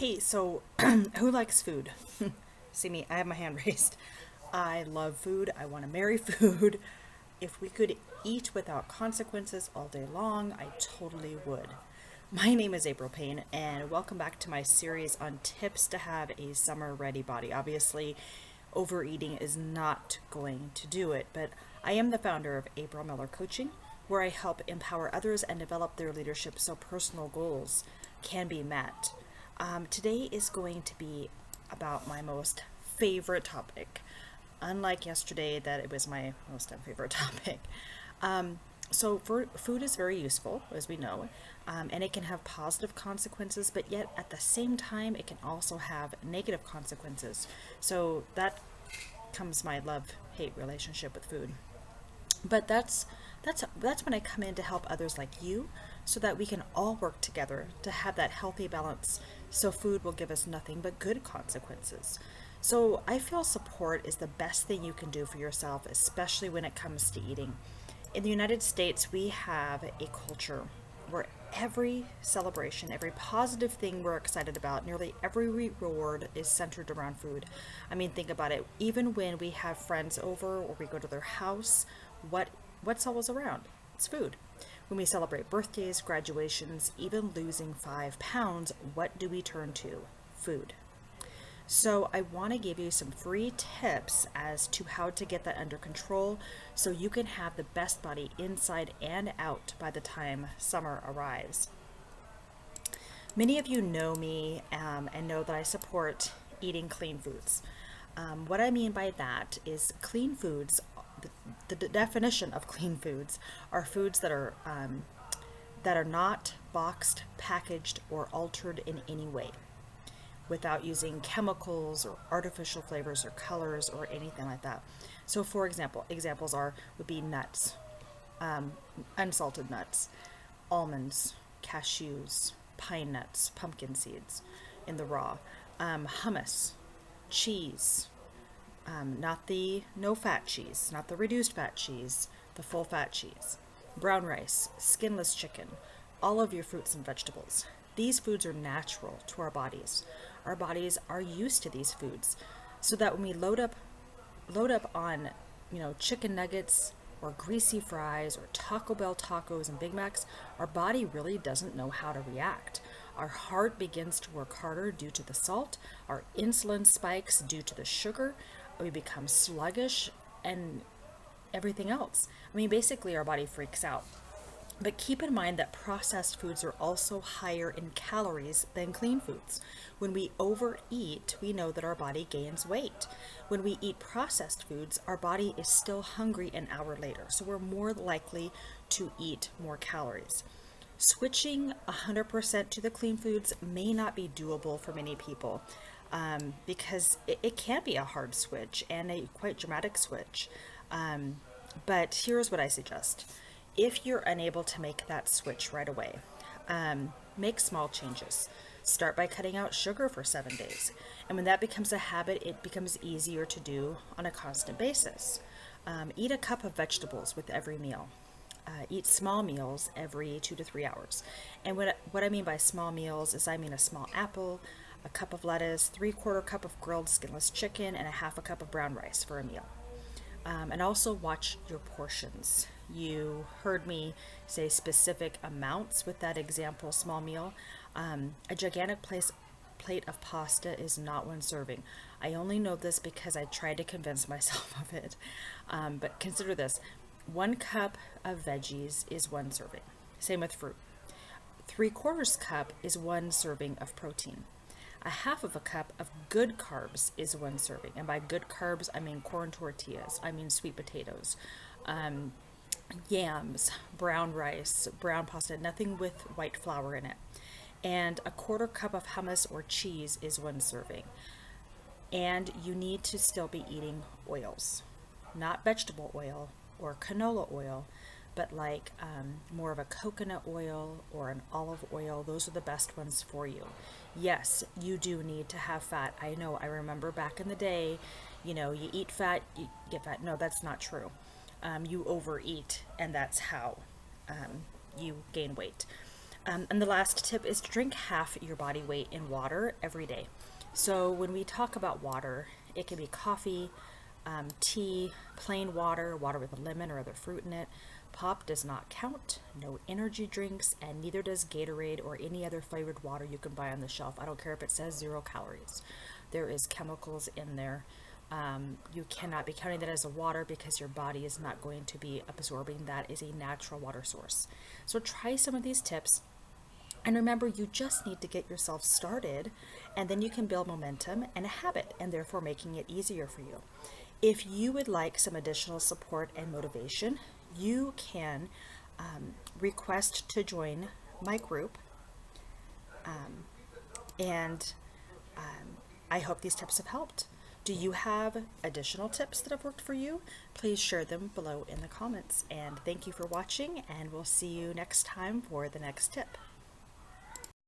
Hey, so who likes food? See me, I have my hand raised. I love food. I want to marry food. If we could eat without consequences all day long, I totally would. My name is April Payne, and welcome back to my series on tips to have a summer ready body. Obviously, overeating is not going to do it, but I am the founder of April Miller Coaching, where I help empower others and develop their leadership so personal goals can be met. Today is going to be about my most favorite topic. Unlike yesterday, that it was my most unfavorite topic. Food is very useful, as we know, and it can have positive consequences, but yet at the same time, it can also have negative consequences. So that comes my love-hate relationship with food. But that's when I come in to help others like you so that we can all work together to have that healthy balance so food will give us nothing but good consequences. So I feel support is the best thing you can do for yourself, especially when it comes to eating. In the United States, we have a culture where every celebration, every positive thing we're excited about, nearly every reward is centered around food. I mean, think about it. Even when we have friends over or we go to their house, what what's always around? It's food. When we celebrate birthdays, graduations, even losing 5 pounds, what do we turn to? Food. So, I want to give you some free tips as to how to get that under control so you can have the best body inside and out by the time summer arrives. Many of you know me and know that I support eating clean foods. What I mean by that is clean foods, the definition of clean foods are foods that are not boxed, packaged, or altered in any way without using chemicals or artificial flavors or colors or anything like that. So, for example, examples would be nuts, unsalted nuts, almonds, cashews, pine nuts, pumpkin seeds in the raw, hummus, cheese, not the no fat cheese, not the reduced fat cheese, the full fat cheese, brown rice, skinless chicken, all of your fruits and vegetables. These foods are natural to our bodies. Our bodies are used to these foods, so that when we load up on, chicken nuggets or greasy fries or Taco Bell tacos and Big Macs, our body really doesn't know how to react. Our heart begins to work harder due to the salt, our insulin spikes due to the sugar, we become sluggish, and everything else. I mean, basically, our body freaks out. But keep in mind that processed foods are also higher in calories than clean foods. When we overeat, we know that our body gains weight. When we eat processed foods, our body is still hungry an hour later, so we're more likely to eat more calories. Switching 100% to the clean foods may not be doable for many people because it can be a hard switch and a quite dramatic switch. But here's what I suggest. If you're unable to make that switch right away, make small changes. Start by cutting out sugar for 7 days. And when that becomes a habit, it becomes easier to do on a constant basis. Eat a cup of vegetables with every meal. Eat small meals every 2 to 3 hours. And what I mean by small meals is I mean a small apple, a cup of lettuce, 3/4 cup of grilled skinless chicken, and a half a cup of brown rice for a meal. And also watch your portions. You heard me say specific amounts with that example small meal. A gigantic plate of pasta is not one serving. I only know this because I tried to convince myself of it. But consider this. 1 cup of veggies is one serving. Same with fruit. 3/4 cup is one serving of protein. A half of a cup of good carbs is one serving. And by good carbs, I mean corn tortillas, I mean sweet potatoes, yams, brown rice, brown pasta, nothing with white flour in it. And a 1/4 cup of hummus or cheese is one serving. And you need to still be eating oils, not vegetable oil or canola oil, but like more of a coconut oil or an olive oil. Those are the best ones for you. Yes, you do need to have fat. I know, I remember back in the day, you eat fat, you get fat. No, that's not true. You overeat, and that's how you gain weight. And the last tip is to drink half your body weight in water every day. So when we talk about water, it can be coffee, tea, plain water, water with a lemon or other fruit in it. Pop does not count, no energy drinks, and neither does Gatorade or any other flavored water you can buy on the shelf. I don't care if it says 0 calories. There is chemicals in there. You cannot be counting that as a water because your body is not going to be absorbing that as a natural water source. So try some of these tips. And remember, you just need to get yourself started, and then you can build momentum and a habit, and therefore making it easier for you. If you would like some additional support and motivation, you can request to join my group. And I hope these tips have helped. Do you have additional tips that have worked for you? Please share them below in the comments. And thank you for watching, and we'll see you next time for the next tip.